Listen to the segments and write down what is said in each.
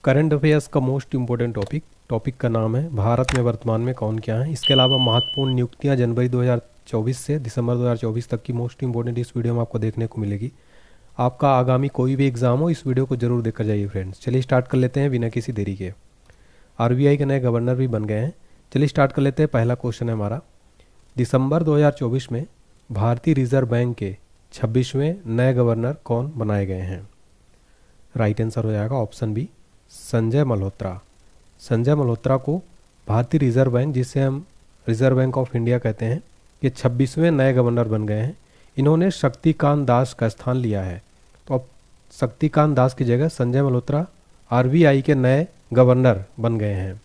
Current affairs का most important topic का नाम है भारत में वर्तमान में कौन क्या है। इसके अलावा महत्वपूर्ण नियुक्तियां जनवरी 2024 से दिसंबर 2024 तक की मोस्ट इंपॉर्टेंट इस वीडियो में आपको देखने को मिलेगी। आपका आगामी कोई भी एग्जाम हो, इस वीडियो को जरूर देखकर जाइए फ्रेंड्स। चलिए स्टार्ट कर लेते हैं बिना किसी देरी के। आरबीआई के नए गवर्नर भी बन गए हैं। चलिए स्टार्ट कर लेते हैं। पहला क्वेश्चन है हमारा, दिसंबर 2024 में भारतीय रिजर्व बैंक के 26वें नए गवर्नर कौन बनाए गए हैं। राइट आंसर हो जाएगा ऑप्शन बी, संजय मल्होत्रा। संजय मल्होत्रा को भारतीय रिजर्व बैंक, जिसे हम रिजर्व बैंक ऑफ इंडिया कहते हैं, ये 26वें नए गवर्नर बन गए हैं। इन्होंने शक्तिकांत दास का स्थान लिया है। तो अब शक्तिकांत दास की जगह संजय मल्होत्रा आरबीआई के नए गवर्नर बन गए हैं।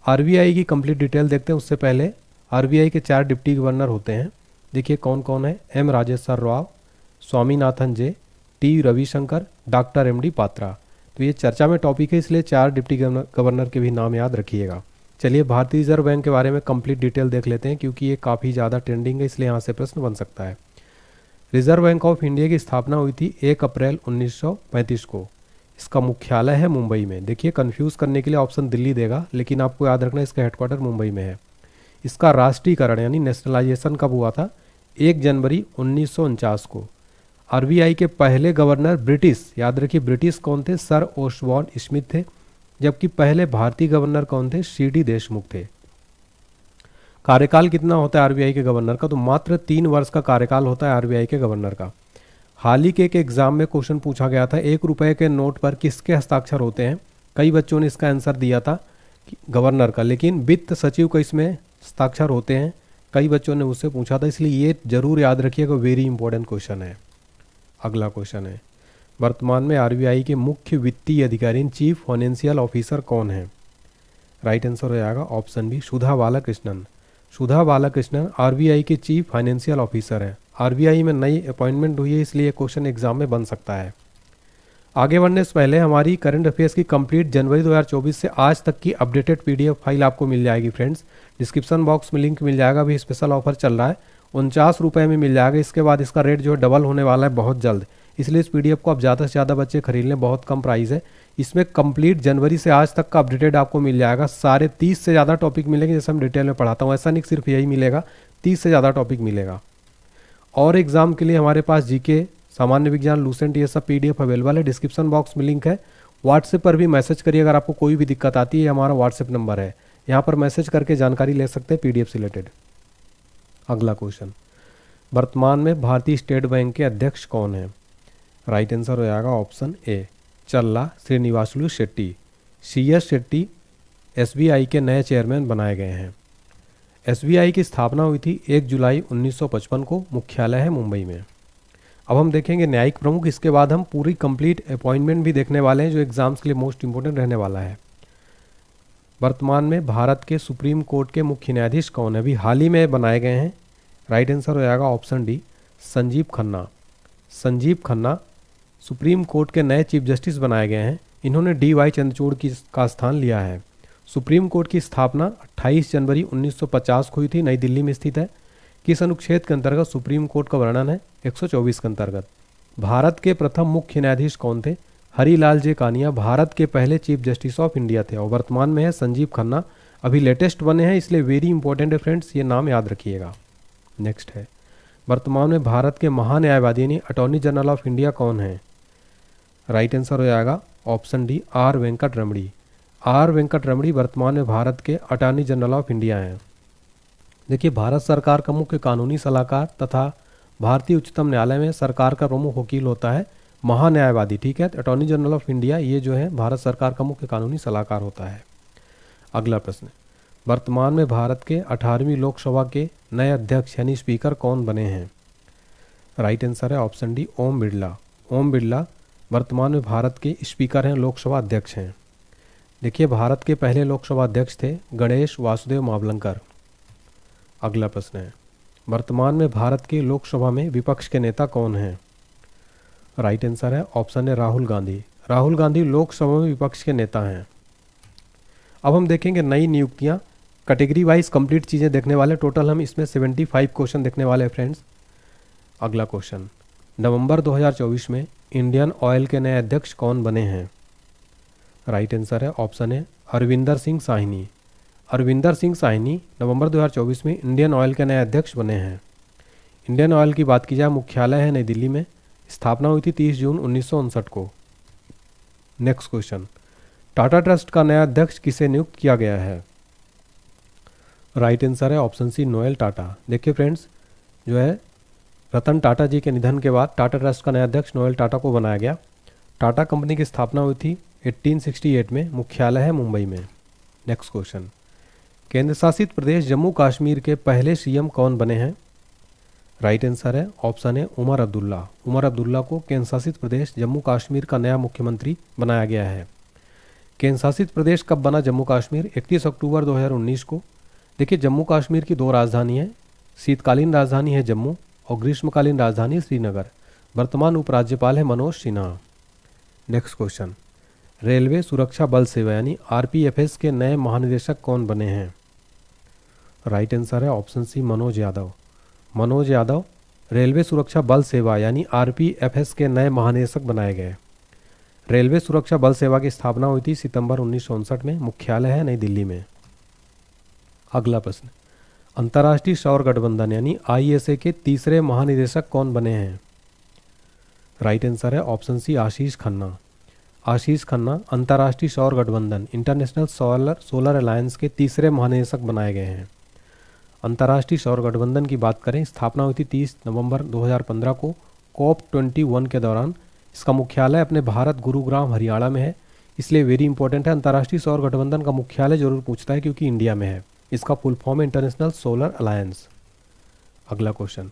आरबीआई की कंप्लीट डिटेल देखते हैं उससे पहले आरबीआई के 4 डिप्टी गवर्नर होते हैं। देखिए कौन कौन है। M Rajeshwar Rao, Swaminathan J, T Ravishankar, doctor M D Patra. तो ये चर्चा में टॉपिक है, इसलिए 4 डिप्टी गवर्नर के भी नाम याद रखिएगा। चलिए भारतीय रिजर्व बैंक के बारे में कंप्लीट डिटेल देख लेते हैं, क्योंकि ये काफ़ी ज़्यादा ट्रेंडिंग है, इसलिए यहाँ से प्रश्न बन सकता है। रिजर्व बैंक ऑफ इंडिया की स्थापना हुई थी 1 अप्रैल 1935 को। इसका मुख्यालय है मुंबई में। देखिए कंफ्यूज करने के लिए ऑप्शन दिल्ली देगा, लेकिन आपको याद रखना इसका हेडक्वार्टर मुंबई में है। इसका राष्ट्रीयकरण यानी नेशनलाइजेशन कब हुआ था? 1 जनवरी 1949 को। आरबीआई के पहले गवर्नर ब्रिटिश, याद रखिए ब्रिटिश कौन थे? सर ओसबॉर्न स्मिथ थे। जबकि पहले भारतीय गवर्नर कौन थे? सीडी देशमुख थे। कार्यकाल कितना होता है आरबीआई के गवर्नर का? तो मात्र 3 वर्ष का कार्यकाल होता है आरबीआई के गवर्नर का। हाल ही के एक एग्जाम में क्वेश्चन पूछा गया था, 1 रुपए के नोट पर किसके हस्ताक्षर होते हैं? कई बच्चों ने इसका आंसर दिया था गवर्नर का, लेकिन वित्त सचिव का इसमें हस्ताक्षर होते हैं। कई बच्चों ने उससे पूछा था, इसलिए ये जरूर याद रखिएगा, वेरी इंपॉर्टेंट क्वेश्चन है। अगला क्वेश्चन है, वर्तमान में आरबीआई के मुख्य वित्तीय अधिकारी चीफ फाइनेंशियल ऑफिसर कौन है? राइट आंसर हो जाएगा ऑप्शन बी, सुधा बालाकृष्णन। सुधा बालाकृष्णन आरबीआई के चीफ फाइनेंशियल ऑफिसर हैं। आरबीआई में नई अपॉइंटमेंट हुई है, इसलिए क्वेश्चन एग्जाम में बन सकता है। आगे बढ़ने से पहले हमारी करंट अफेयर्स की कंप्लीट जनवरी 2024 से आज तक की अपडेटेड पीडीएफ फाइल आपको मिल जाएगी फ्रेंड्स। डिस्क्रिप्शन बॉक्स में लिंक मिल जाएगा, अभी स्पेशल ऑफर चल रहा है, 49 रुपये में मिल जाएगा। इसके बाद इसका रेट जो है डबल होने वाला है बहुत जल्द, इसलिए इस पीडीएफ को आप ज़्यादा से ज़्यादा बच्चे खरीद लें, बहुत कम प्राइस है। इसमें कंप्लीट जनवरी से आज तक का अपडेटेड आपको मिल जाएगा। सारे 30 से ज़्यादा टॉपिक मिलेंगे, जैसे हम डिटेल में पढ़ाता हूँ। ऐसा नहीं सिर्फ यही मिलेगा, 30 से ज़्यादा टॉपिक मिलेगा। और एग्जाम के लिए हमारे पास जीके, सामान्य विज्ञान, लूसेंट, ये सब पीडीएफ अवेलेबल है। डिस्क्रिप्शन बॉक्स में लिंक है। व्हाट्सएप पर भी मैसेज करिए अगर आपको कोई भी दिक्कत आती है, हमारा व्हाट्सएप नंबर है, यहाँ पर मैसेज करके जानकारी ले सकते हैं पीडीएफ से रिलेटेड। अगला क्वेश्चन, वर्तमान में भारतीय स्टेट बैंक के अध्यक्ष कौन है? राइट आंसर हो जाएगा ऑप्शन ए, चल्ला श्रीनिवासलू शेट्टी। CS शेट्टी SBI के नए चेयरमैन बनाए गए हैं। SBI की स्थापना हुई थी 1 जुलाई 1955 को। मुख्यालय है मुंबई में। अब हम देखेंगे न्यायिक प्रमुख, इसके बाद हम पूरी कंप्लीट अपॉइंटमेंट भी देखने वाले हैं, जो एग्जाम्स के लिए मोस्ट इंपोर्टेंट रहने वाला है। वर्तमान में भारत के सुप्रीम कोर्ट के मुख्य न्यायाधीश कौन है? अभी हाल ही में बनाए गए हैं। राइट आंसर हो जाएगा option D, Sanjeev Khanna. Sanjeev Khanna supreme court के नए चीफ जस्टिस बनाए गए हैं। इन्होंने DY चंद्रचूड़ का स्थान लिया है। सुप्रीम कोर्ट की स्थापना 28 जनवरी 1950 को हुई थी, नई दिल्ली में स्थित है। किस अनुच्छेद के अंतर्गत सुप्रीम कोर्ट का वर्णन है? 124 के अंतर्गत। भारत के प्रथम मुख्य न्यायाधीश कौन थे? हरिलाल जे कानिया भारत के पहले चीफ जस्टिस ऑफ इंडिया थे, और वर्तमान में है संजीव खन्ना। अभी लेटेस्ट बने हैं, इसलिए वेरी इंपॉर्टेंट है फ्रेंड्स, ये नाम याद रखिएगा। नेक्स्ट है, वर्तमान में भारत के महान्यायवादी यानी अटॉर्नी जनरल ऑफ इंडिया कौन है? राइट आंसर हो जाएगा ऑप्शन डी, R वेंकट रमणी। R वेंकट रमणी वर्तमान में भारत के अटॉर्नी जनरल ऑफ इंडिया हैं। देखिए भारत सरकार का मुख्य कानूनी सलाहकार तथा भारतीय उच्चतम न्यायालय में सरकार का प्रमुख वकील होता है महान्यायवादी, ठीक है। अटॉर्नी जनरल ऑफ इंडिया ये जो है भारत सरकार का मुख्य कानूनी सलाहकार होता है। अगला प्रश्न, वर्तमान में भारत के 18वीं लोकसभा के नए अध्यक्ष यानी स्पीकर कौन बने हैं? राइट आंसर है ऑप्शन डी, ओम बिरला। ओम बिरला वर्तमान में भारत के स्पीकर हैं, लोकसभा अध्यक्ष हैं। देखिए भारत के पहले लोकसभा अध्यक्ष थे गणेश वासुदेव मावलंकर। अगला प्रश्न है, वर्तमान में भारत के लोकसभा में विपक्ष के नेता कौन हैं? राइट आंसर है ऑप्शन है राहुल गांधी। राहुल गांधी लोकसभा में विपक्ष के नेता हैं। अब हम देखेंगे नई नियुक्तियां, कैटेगरी वाइज कंप्लीट चीज़ें देखने वाले। टोटल हम इसमें 75 क्वेश्चन देखने वाले हैं फ्रेंड्स। अगला क्वेश्चन, नवंबर 2024 में इंडियन ऑयल के नए अध्यक्ष कौन बने हैं? राइट आंसर है ऑप्शन है अरविंदर सिंह साहनी। अरविंदर सिंह साहनी नवंबर 2024 में इंडियन ऑयल के नए अध्यक्ष बने हैं। इंडियन ऑयल की बात की जाए, मुख्यालय है नई दिल्ली में, स्थापना हुई थी 30 जून 1959 को। नेक्स्ट क्वेश्चन, टाटा ट्रस्ट का नया अध्यक्ष किसे नियुक्त किया गया है? राइट आंसर है ऑप्शन सी नोएल टाटा। देखिए फ्रेंड्स, जो है रतन टाटा जी के निधन के बाद टाटा ट्रस्ट का नया अध्यक्ष नोएल टाटा को बनाया गया। टाटा कंपनी की स्थापना हुई थी 1868 में, मुख्यालय है मुंबई में। नेक्स्ट क्वेश्चन, केंद्र शासित प्रदेश जम्मू कश्मीर के पहले सीएम कौन बने हैं? राइट आंसर है ऑप्शन है उमर अब्दुल्ला। उमर अब्दुल्ला को केंद्र शासित प्रदेश जम्मू कश्मीर का नया मुख्यमंत्री बनाया गया है। केंद्र शासित प्रदेश कब बना जम्मू कश्मीर? 31 अक्टूबर 2019 को। देखिए, जम्मू कश्मीर की 2 राजधानी है, शीतकालीन राजधानी है जम्मू और ग्रीष्मकालीन राजधानी श्रीनगर। वर्तमान उपराज्यपाल है Manoj Sinha. Next question, railway सुरक्षा बल सेवा यानी आरपीएफएस के नए महानिदेशक कौन बने हैं? राइट आंसर है option C Manoj Yadav. Manoj Yadav railway सुरक्षा बल सेवा यानी आरपीएफएस के नए महानिदेशक बनाए गए। रेलवे सुरक्षा बल सेवा की स्थापना हुई थी सितंबर 1959 में, मुख्यालय है नई दिल्ली में। अगला प्रश्न, अंतर्राष्ट्रीय सौर गठबंधन यानी आईएसए के तीसरे महानिदेशक कौन बने हैं? राइट आंसर है ऑप्शन सी आशीष खन्ना। आशीष खन्ना अंतर्राष्ट्रीय सौर गठबंधन इंटरनेशनल सोलर अलायंस के तीसरे महानिदेशक बनाए गए हैं। अंतर्राष्ट्रीय सौर गठबंधन की बात करें, स्थापना हुई थी 30 नवंबर 2015 को COP21 के दौरान। इसका मुख्यालय अपने भारत गुरुग्राम हरियाणा में है, इसलिए वेरी इंपॉर्टेंट है। अंतर्राष्ट्रीय सौर गठबंधन का मुख्यालय जरूर पूछता है क्योंकि इंडिया में है। इसका फुल फॉर्म है इंटरनेशनल सोलर अलायंस। अगला क्वेश्चन,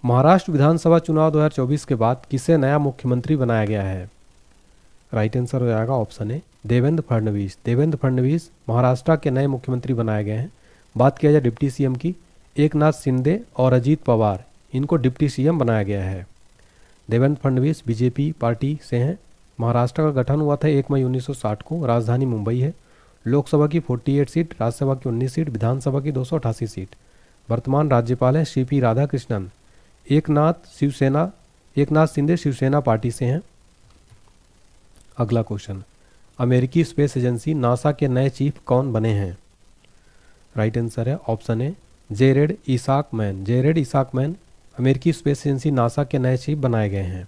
महाराष्ट्र विधानसभा चुनाव 2024 के बाद किसे नया मुख्यमंत्री बनाया गया है? राइट आंसर हो जाएगा ऑप्शन है देवेंद्र फडणवीस। देवेंद्र फडणवीस महाराष्ट्र के नए मुख्यमंत्री बनाए गए हैं। बात किया जाए डिप्टी सीएम की, एकनाथ शिंदे और अजीत पवार, इनको डिप्टी सीएम बनाया गया है। देवेंद्र फडणवीस बीजेपी पार्टी से हैं। महाराष्ट्र का गठन हुआ था 1 मई 1960 को। राजधानी मुंबई है। लोकसभा की 48 सीट, राज्यसभा की 19 सीट, विधानसभा की 288 सीट। वर्तमान राज्यपाल हैं CP राधाकृष्णन। एकनाथ शिंदे शिवसेना पार्टी से हैं। अगला क्वेश्चन, अमेरिकी स्पेस एजेंसी नासा के नए चीफ कौन बने हैं? राइट आंसर है ऑप्शन है जेरेड इसाकमैन। जेरेड इसाकमैन अमेरिकी स्पेस एजेंसी नासा के नए चीफ बनाए गए हैं।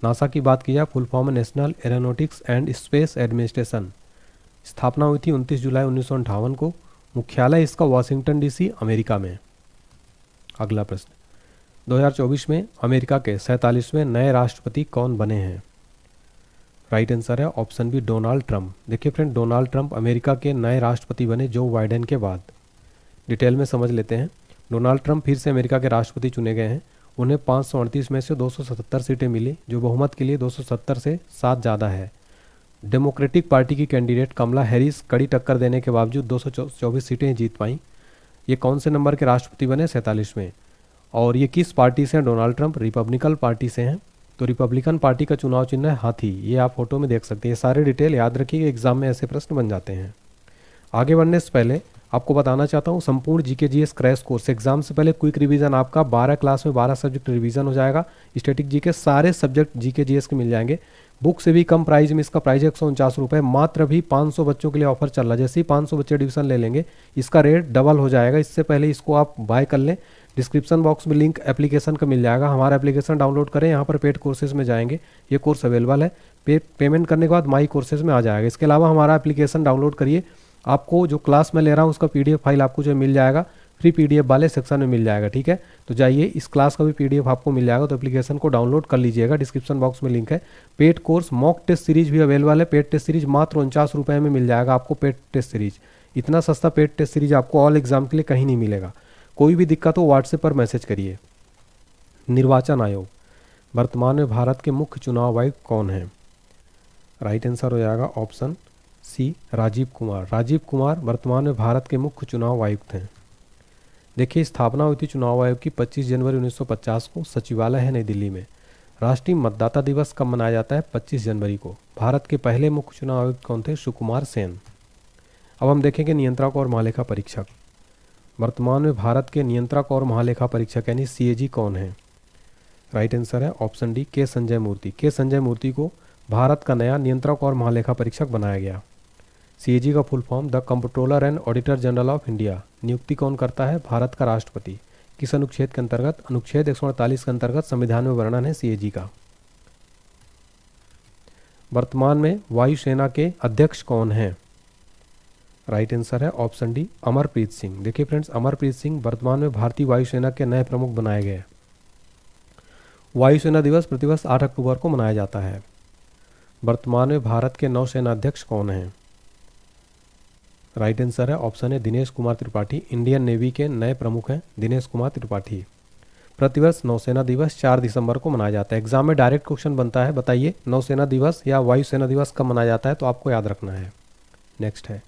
नासा की बात की जाए, फुल फॉर्म है national aeronautics and space administration. स्थापना हुई थी 29 जुलाई 1958 को। मुख्यालय इसका वाशिंगटन DC अमेरिका में। अगला प्रश्न, 2024 में अमेरिका के 47वें नए राष्ट्रपति कौन बने हैं? राइट आंसर है ऑप्शन बी डोनाल्ड ट्रंप। देखिए फ्रेंड, डोनाल्ड ट्रंप अमेरिका के नए राष्ट्रपति बने जो बाइडेन के बाद। डिटेल में समझ लेते हैं। डोनाल्ड ट्रंप फिर से अमेरिका के राष्ट्रपति चुने गए हैं। उन्हें 538 में से 277 सीटें मिली, जो बहुमत के लिए 270 से 7 ज़्यादा है। डेमोक्रेटिक पार्टी की कैंडिडेट कमला हैरिस कड़ी टक्कर देने के बावजूद 224 सीटें जीत पाई। ये कौन से नंबर के राष्ट्रपति बने? 47वें। और ये किस पार्टी से हैं? डोनाल्ड ट्रंप रिपब्लिकन पार्टी से हैं। तो रिपब्लिकन पार्टी का चुनाव चिन्ह है हाथी। ये आप फोटो में देख सकते हैं। ये सारे डिटेल याद रखिए, एग्जाम में ऐसे प्रश्न बन जाते हैं। आगे बढ़ने से पहले आपको बताना चाहता हूँ, संपूर्ण GK GS crash course exam से पहले क्विक रिवीजन आपका 12 क्लास में 12 सब्जेक्ट रिवीजन हो जाएगा। स्टैटिक जीके सारे सब्जेक्ट जीके जीएस के मिल जाएंगे। बुक से भी कम प्राइस में इसका प्राइस है 149 रुपये। मात्र भी 500 बच्चों के लिए ऑफर चल रहा है। जैसे ही 500 बच्चे एडमिशन ले लेंगे इसका रेट डबल हो जाएगा। इससे पहले इसको आप बाय कर लें। डिस्क्रिप्शन बॉक्स में लिंक एप्लीकेशन का मिल जाएगा। हमारा एप्लीकेशन डाउनलोड करें, यहाँ पर पेड कोर्सेज में जाएंगे, ये कोर्स अवेलेबल है। पेमेंट करने के बाद माई कोर्सेज में आ जाएगा। इसके अलावा हमारा एप्लीकेशन डाउनलोड करिए, आपको जो क्लास में ले रहा हूँ उसका PDF फाइल आपको जो मिल जाएगा, फ्री PDF वाले सेक्शन में मिल जाएगा। ठीक है, तो जाइए, इस क्लास का भी PDF आपको मिल जाएगा, तो एप्लीकेशन को डाउनलोड कर लीजिएगा। डिस्क्रिप्शन बॉक्स में लिंक है। Paid course mock test series भी अवेलेबल है। पेड टेस्ट सीरीज मात्र 49 रुपये में मिल जाएगा आपको। पेड टेस्ट सीरीज, इतना सस्ता पेड टेस्ट सीरीज आपको ऑल एग्जाम के लिए कहीं नहीं मिलेगा। कोई भी दिक्कत हो व्हाट्सएप पर मैसेज करिए। निर्वाचन आयोग, वर्तमान में भारत के मुख्य चुनाव आयुक्त कौन है? राइट आंसर हो जाएगा ऑप्शन सी राजीव कुमार। राजीव कुमार वर्तमान में भारत के मुख्य चुनाव आयुक्त हैं। देखिए, स्थापना हुई थी चुनाव आयोग की 25 जनवरी 1950 को। सचिवालय है नई दिल्ली में। राष्ट्रीय मतदाता दिवस कब मनाया जाता है? 25 जनवरी को। भारत के पहले मुख्य चुनाव आयुक्त कौन थे? सुकुमार सेन। अब हम देखेंगे नियंत्रक और महालेखा परीक्षक। वर्तमान में भारत के नियंत्रक और महालेखा परीक्षक यानी CAG कौन है? राइट आंसर है ऑप्शन डी के संजय मूर्ति। के संजय मूर्ति को भारत का नया नियंत्रक और महालेखा परीक्षक बनाया गया। सीएजी का full form the comptroller and auditor general of India. नियुक्ति कौन करता है? भारत का राष्ट्रपति। किस अनुच्छेद के अंतर्गत? अनुच्छेद 148 के अंतर्गत संविधान में वर्णन है सीएजी का। वर्तमान में वायुसेना के अध्यक्ष कौन हैं? राइट आंसर है ऑप्शन डी अमरप्रीत सिंह। देखिए फ्रेंड्स, अमरप्रीत सिंह वर्तमान में भारतीय वायुसेना के नए प्रमुख बनाए गए। वायुसेना दिवस प्रतिवर्ष 8 अक्टूबर को मनाया जाता है। वर्तमान में भारत के नौसेना अध्यक्ष कौन हैं? राइट आंसर है ऑप्शन है दिनेश कुमार त्रिपाठी। इंडियन नेवी के नए प्रमुख हैं दिनेश कुमार त्रिपाठी। प्रतिवर्ष नौसेना दिवस 4 दिसंबर को मनाया जाता है। एग्जाम में डायरेक्ट क्वेश्चन बनता है, बताइए नौसेना दिवस या वायुसेना दिवस कब मनाया जाता है, तो आपको याद रखना है। नेक्स्ट है,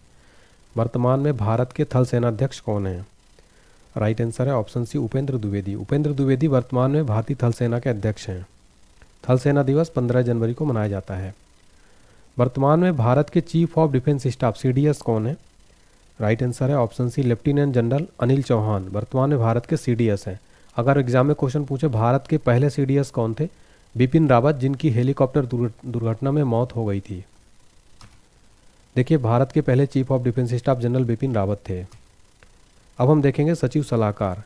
वर्तमान में भारत के थल सेना अध्यक्ष कौन हैं? राइट आंसर है ऑप्शन सी उपेंद्र द्विवेदी। उपेंद्र द्विवेदी वर्तमान में भारतीय थल सेना के अध्यक्ष हैं। थल सेना दिवस 15 जनवरी को मनाया जाता है। वर्तमान में भारत के chief of defence staff CDS कौन है? राइट आंसर है option C lieutenant general Anil Chauhan. वर्तमान में भारत के सीडीएस हैं। अगर एग्जाम में क्वेश्चन पूछे भारत के पहले सीडीएस कौन थे? बिपिन रावत, जिनकी हेलीकॉप्टर दुर्घटना में मौत हो गई थी। देखिए, भारत के पहले chief of defence staff general Bipin Rawat थे। अब हम देखेंगे सचिव सलाहकार।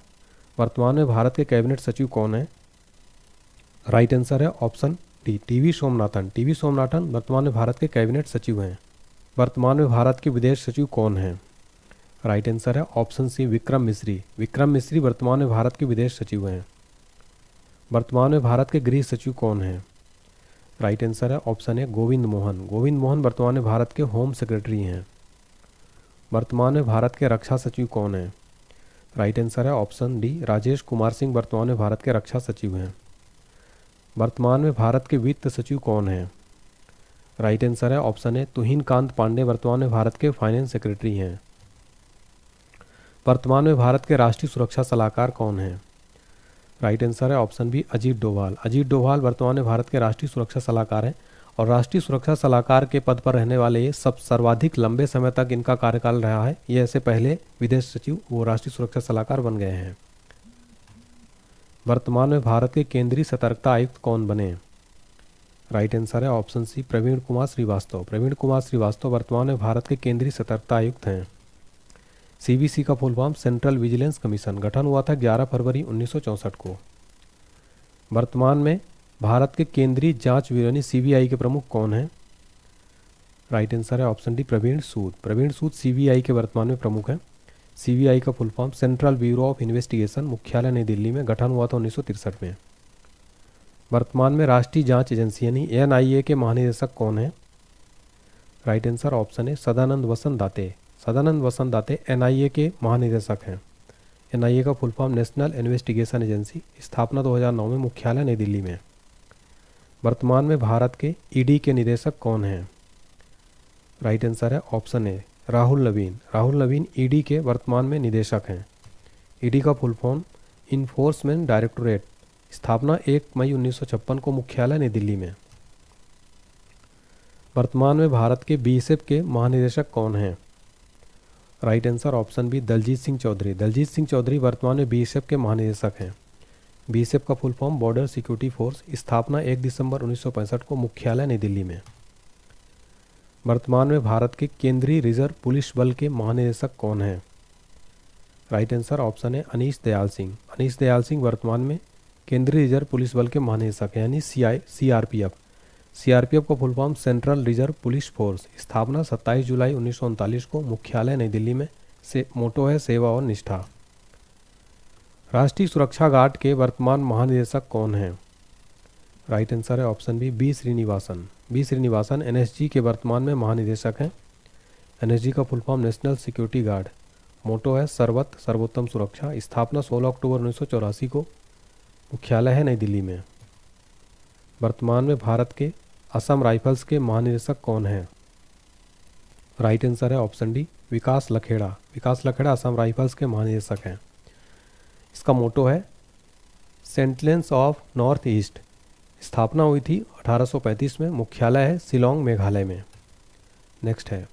वर्तमान में भारत के कैबिनेट सचिव कौन है? राइट आंसर है option D TV Somanathan. TV Somanathan वर्तमान में भारत के कैबिनेट सचिव हैं। वर्तमान में भारत के विदेश सचिव कौन हैं? राइट आंसर है ऑप्शन सी विक्रम मिश्री। विक्रम मिश्री वर्तमान में भारत के विदेश सचिव हैं। वर्तमान में भारत के गृह सचिव कौन हैं? राइट आंसर है ऑप्शन ए गोविंद मोहन। गोविंद मोहन वर्तमान में भारत के होम सेक्रेटरी हैं। वर्तमान में भारत के रक्षा सचिव कौन हैं? राइट आंसर है ऑप्शन डी राजेश कुमार सिंह। वर्तमान में भारत के रक्षा सचिव हैं। वर्तमान में भारत के वित्त सचिव कौन हैं? राइट आंसर है ऑप्शन ए तुहिन कांत पांडे। वर्तमान में भारत के फाइनेंस सेक्रेटरी हैं। वर्तमान में भारत के राष्ट्रीय सुरक्षा सलाहकार कौन हैं? राइट आंसर है ऑप्शन बी अजीत डोभाल। अजीत डोभाल वर्तमान में भारत के राष्ट्रीय सुरक्षा सलाहकार हैं और राष्ट्रीय सुरक्षा सलाहकार के पद पर रहने वाले ये सब सर्वाधिक लंबे समय तक इनका कार्यकाल रहा है। ये ऐसे पहले विदेश सचिव वो राष्ट्रीय सुरक्षा सलाहकार बन गए हैं। वर्तमान में भारत के केंद्रीय सतर्कता आयुक्त कौन बने? राइट आंसर है ऑप्शन सी प्रवीण कुमार श्रीवास्तव। प्रवीण कुमार श्रीवास्तव वर्तमान में भारत के केंद्रीय सतर्कता आयुक्त हैं। सीवीसी का full form central vigilance commission. गठन हुआ था 11 फरवरी 1964 को। वर्तमान में भारत के केंद्रीय जांच ब्यूरो यानी सीबीआई के प्रमुख कौन हैं? राइट आंसर है ऑप्शन डी प्रवीण सूद। प्रवीण सूद सीबीआई के वर्तमान में प्रमुख हैं। सीबीआई का full form central bureau of investigation. मुख्यालय नई दिल्ली में। गठन हुआ था 1963 में। वर्तमान में राष्ट्रीय जांच एजेंसी यानी एनआईए के महानिदेशक कौन हैं? राइट आंसर ऑप्शन है सदानंद वसंत दाते। सदानंद वसंत दाते एनआईए के महानिदेशक हैं। एनआईए का full form national investigation agency. स्थापना 2009 में। मुख्यालय नई दिल्ली में। वर्तमान में भारत के ईडी के निदेशक कौन हैं? राइट आंसर है option A Rahul Navin. Rahul Naveen ED के वर्तमान में निदेशक हैं। ईडी का फुल फॉर्म इन्फोर्समेंट डायरेक्टोरेट। स्थापना 1 मई 1956 को। मुख्यालय नई दिल्ली में। वर्तमान में भारत के बीएसएफ के महानिदेशक कौन हैं? Right answer option B Daljit Singh Chaudhary. Daljit Singh Chaudhary वर्तमान में बीएसएफ के महानिदेशक हैं। बीएसएफ का full form border security force. स्थापना 1 दिसंबर 1965 को। मुख्यालय नई दिल्ली में। वर्तमान में भारत के केंद्रीय रिजर्व पुलिस बल के महानिदेशक कौन हैं? राइट आंसर ऑप्शन है अनीश दयाल सिंह। अनीश दयाल सिंह वर्तमान में केंद्रीय रिजर्व पुलिस बल के महानिदेशक हैं यानी सीआरपीएफ। सीआरपीएफ का full form central reserve police force. स्थापना 27 जुलाई 1939 को। मुख्यालय नई दिल्ली में। से मोटो है सेवा और निष्ठा। राष्ट्रीय सुरक्षा गार्ड के वर्तमान महानिदेशक कौन हैं? राइट आंसर है option B Srinivasan. B Srinivasan NSG के वर्तमान में महानिदेशक हैं। एनएसजी का full form national security guard. Motto है सर्वोत्तम सुरक्षा। स्थापना 16 अक्टूबर 1984 को। मुख्यालय है नई दिल्ली में। वर्तमान में भारत के असम राइफल्स के महानिदेशक कौन हैं? राइट आंसर है ऑप्शन डी विकास लखेड़ा। विकास लखेड़ा असम राइफल्स के महानिदेशक हैं। इसका मोटो है सेंटिनेल्स ऑफ नॉर्थ ईस्ट। स्थापना हुई थी 1835 में। मुख्यालय है शिलोंग मेघालय में। नेक्स्ट है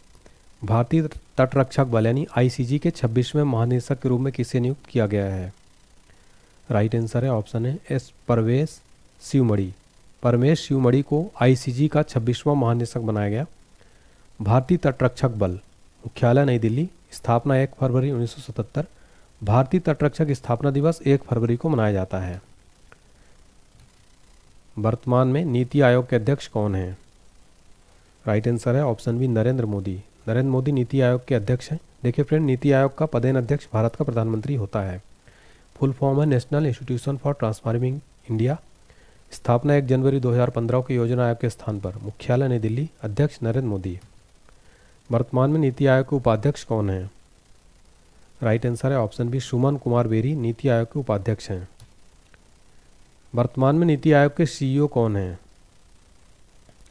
भारतीय तटरक्षक बल यानी आईसीजी के 26वें महानिदेशक के रूप में किसे नियुक्त किया गया है? राइट आंसर है ऑप्शन है एस परवेश शिवमणि। परमेश शिवमणि को आईसीजी का 26वां महानिदेशक बनाया गया। भारतीय तटरक्षक बल, मुख्यालय नई दिल्ली, स्थापना 1 फरवरी 1977। भारतीय तटरक्षक स्थापना दिवस 1 फरवरी को मनाया जाता है। वर्तमान में नीति आयोग के अध्यक्ष कौन हैं? राइट आंसर है ऑप्शन बी नरेंद्र मोदी। नरेंद्र मोदी नीति आयोग के अध्यक्ष हैं। देखिए फ्रेंड, नीति आयोग का पदेन अध्यक्ष भारत का प्रधानमंत्री होता है। फुल फॉर्म है national institution for transforming India. स्थापना 1 जनवरी 2015 को योजना आयोग के स्थान पर, मुख्यालय नई दिल्ली, अध्यक्ष नरेंद्र मोदी। वर्तमान में नीति आयोग के उपाध्यक्ष कौन हैं? राइट आंसर है option B Suman Kumar berry NITI Aayog के उपाध्यक्ष हैं। वर्तमान में नीति आयोग के सीईओ कौन हैं?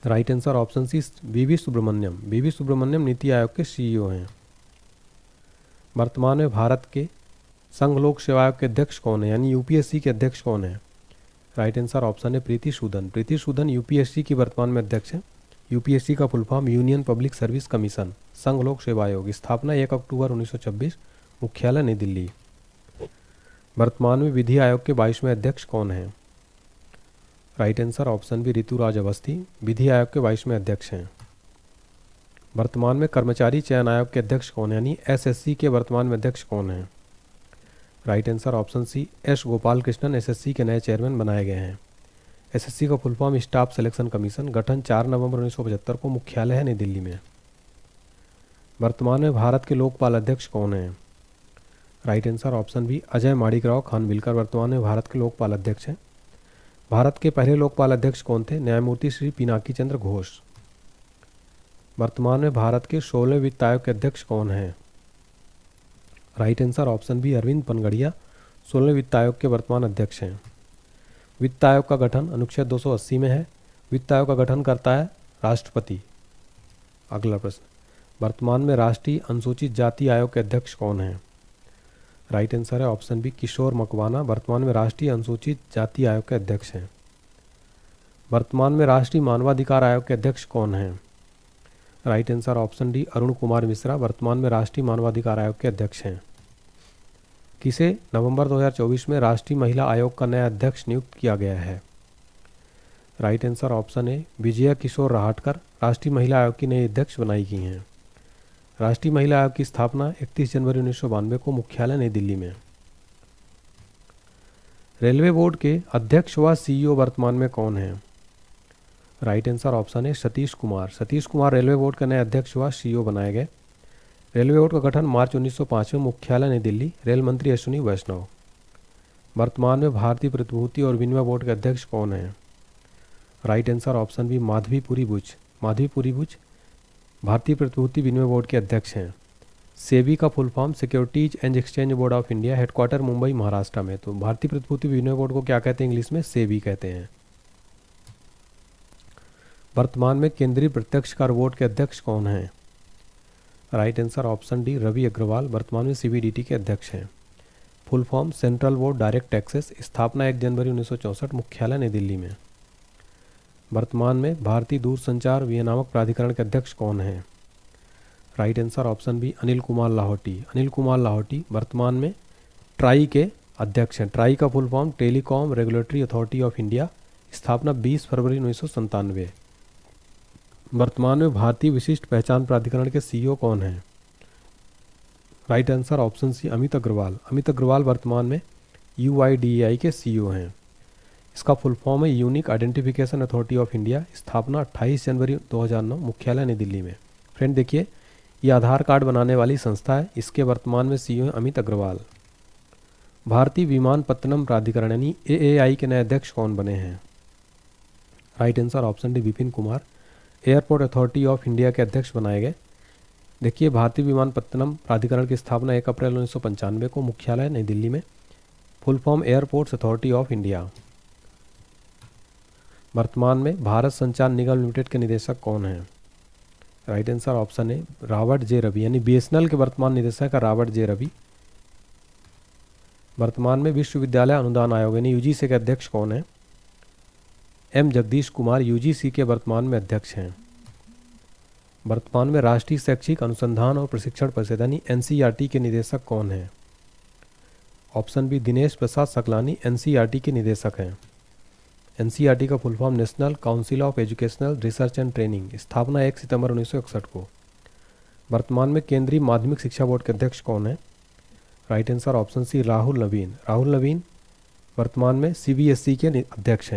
राइट आंसर ऑप्शन सी वीवी सुब्रमण्यम। वीवी सुब्रमण्यम नीति आयोग के सीईओ हैं। वर्तमान में भारत के संघ लोक सेवा आयोग के अध्यक्ष कौन है, यानी यूपीएससी के अध्यक्ष कौन है? राइट आंसर ऑप्शन है प्रीति सूदन। प्रीति सूदन यूपीएससी की वर्तमान में अध्यक्ष है। यूपीएससी का full form union public service commission, संघ लोक सेवा आयोग। स्थापना 1 अक्टूबर 1926, मुख्यालय नई दिल्ली। वर्तमान में विधि आयोग के 22वें अध्यक्ष कौन हैं? Right answer option B Rituraj Awasthi. विधि आयोग के 22वें अध्यक्ष हैं। वर्तमान में कर्मचारी चयन आयोग के अध्यक्ष कौन है, यानी एसएससी के वर्तमान में अध्यक्ष कौन हैं? Right answer option C S Gopal Krishnan SSC के नए चेयरमैन बनाए गए हैं। एसएससी का full form staff selection commission, गठन 4 नवंबर 1975 को, मुख्यालय है नई दिल्ली में। वर्तमान में भारत के लोकपाल अध्यक्ष कौन हैं? Right answer option B Ajay Manikrao Khanwilkar वर्तमान में भारत के लोकपाल अध्यक्ष हैं। भारत के पहले लोकपाल अध्यक्ष कौन थे? न्यायमूर्ति श्री पिनाकी चंद्र घोष। वर्तमान में भारत के 16वें वित्त आयोग के अध्यक्ष कौन हैं? Right answer option B Arvind Panagariya 16वें वित्त आयोग के वर्तमान अध्यक्ष हैं। वित्त आयोग का गठन अनुच्छेद 280 में है। वित्त आयोग का गठन करता है राष्ट्रपति। अगला प्रश्न, वर्तमान में राष्ट्रीय अनुसूचित जाति आयोग के अध्यक्ष कौन हैं? राइट आंसर है ऑप्शन बी किशोर मकवाना वर्तमान में राष्ट्रीय अनुसूचित जाति आयोग के अध्यक्ष हैं। वर्तमान में राष्ट्रीय मानवाधिकार आयोग के अध्यक्ष कौन हैं? Right answer option D Arun Kumar Mishra वर्तमान में राष्ट्रीय मानवाधिकार आयोग के अध्यक्ष हैं। किसे नवंबर 2024 में राष्ट्रीय महिला आयोग का नया अध्यक्ष नियुक्त किया गया है? Right answer option A Vijaya Kishore Rahatkar राष्ट्रीय महिला आयोग की नई अध्यक्ष बनाई गई हैं। राष्ट्रीय महिला आयोग की स्थापना 31 जनवरी 1992 को, मुख्यालय नई दिल्ली में। रेलवे बोर्ड के अध्यक्ष व सीईओ वर्तमान में कौन हैं? राइट आंसर ऑप्शन है सतीश कुमार। सतीश कुमार रेलवे बोर्ड के नए अध्यक्ष व सीईओ बनाए गए। रेलवे बोर्ड का गठन मार्च 1905 में, मुख्यालय नई दिल्ली, रेल मंत्री अश्विनी वैष्णव। वर्तमान में भारतीय प्रतिभूति और विनिमय बोर्ड के अध्यक्ष कौन हैं? Right answer option B Madhabi Puri Buch. Madhabi Puri Buch भारतीय प्रतिभूति विनिमय बोर्ड के अध्यक्ष हैं। सेबी का full form securities and exchange board of India, headquarter Mumbai Maharashtra में। तो भारतीय प्रतिभूति विनिमय बोर्ड को क्या कहते हैं इंग्लिश में? सेबी कहते हैं। वर्तमान में केंद्रीय प्रत्यक्ष कर बोर्ड के अध्यक्ष कौन हैं? Right answer option D Ravi Agarwal वर्तमान में सीबीडीटी के अध्यक्ष हैं। Full form central board direct taxes, स्थापना 1 जनवरी 1964, मुख्यालय नई दिल्ली में। वर्तमान में भारतीय दूरसंचार विनियामक प्राधिकरण के अध्यक्ष कौन हैं? Right answer option B Anil Kumar Lahoti. Anil Kumar Lahoti वर्तमान में ट्राई के अध्यक्ष हैं। ट्राई का full form telecom regulatory authority of India, स्थापना 20 फरवरी 1997। वर्तमान में भारतीय विशिष्ट पहचान प्राधिकरण के सीईओ कौन हैं? Right answer option C Amit Agarwal. Amit Agarwal वर्तमान में यूआईडीएआई के सीईओ हैं। इसका फुल फॉर्म है unique identification authority of India, स्थापना 28 जनवरी 2009, मुख्यालय नई दिल्ली में। फ्रेंड देखिए, ये आधार कार्ड बनाने वाली संस्था है। इसके वर्तमान में सीईओ हैं अमित अग्रवाल। भारतीय विमानपत्तनम प्राधिकरण यानी एएआई के नए अध्यक्ष कौन बने हैं? Right answer option D Vipin Kumar. Airport authority of India के अध्यक्ष बनाए गए। देखिए, भारतीय विमानपत्तनम प्राधिकरण की स्थापना 1 अप्रैल 1995 को, मुख्यालय नई दिल्ली में। Full form airports authority of India. वर्तमान में भारत संचार निगम लिमिटेड के निदेशक कौन हैं? राइट आंसर ऑप्शन है रॉबर्ट जे रवि, यानी बीएसएनएल के वर्तमान निदेशक है रॉबर्ट जे रवि। वर्तमान में विश्वविद्यालय अनुदान आयोग यानी यूजीसी के अध्यक्ष कौन है? एम जगदीश कुमार यूजीसी के वर्तमान में अध्यक्ष हैं। वर्तमान में राष्ट्रीय शैक्षिक अनुसंधान और प्रशिक्षण परिषद यानी एनसीईआरटी के निदेशक कौन हैं? Option B Dinesh Prasad Saklani NCERT के निदेशक हैं। एनसीईआरटी का full form national council of educational research and training, स्थापना 1 सितंबर 1961 को। वर्तमान में केंद्रीय माध्यमिक शिक्षा बोर्ड के अध्यक्ष कौन है? Right answer option C Rahul Navin. Rahul Navin वर्तमान में सीबीएसई के अध्यक्ष हैं।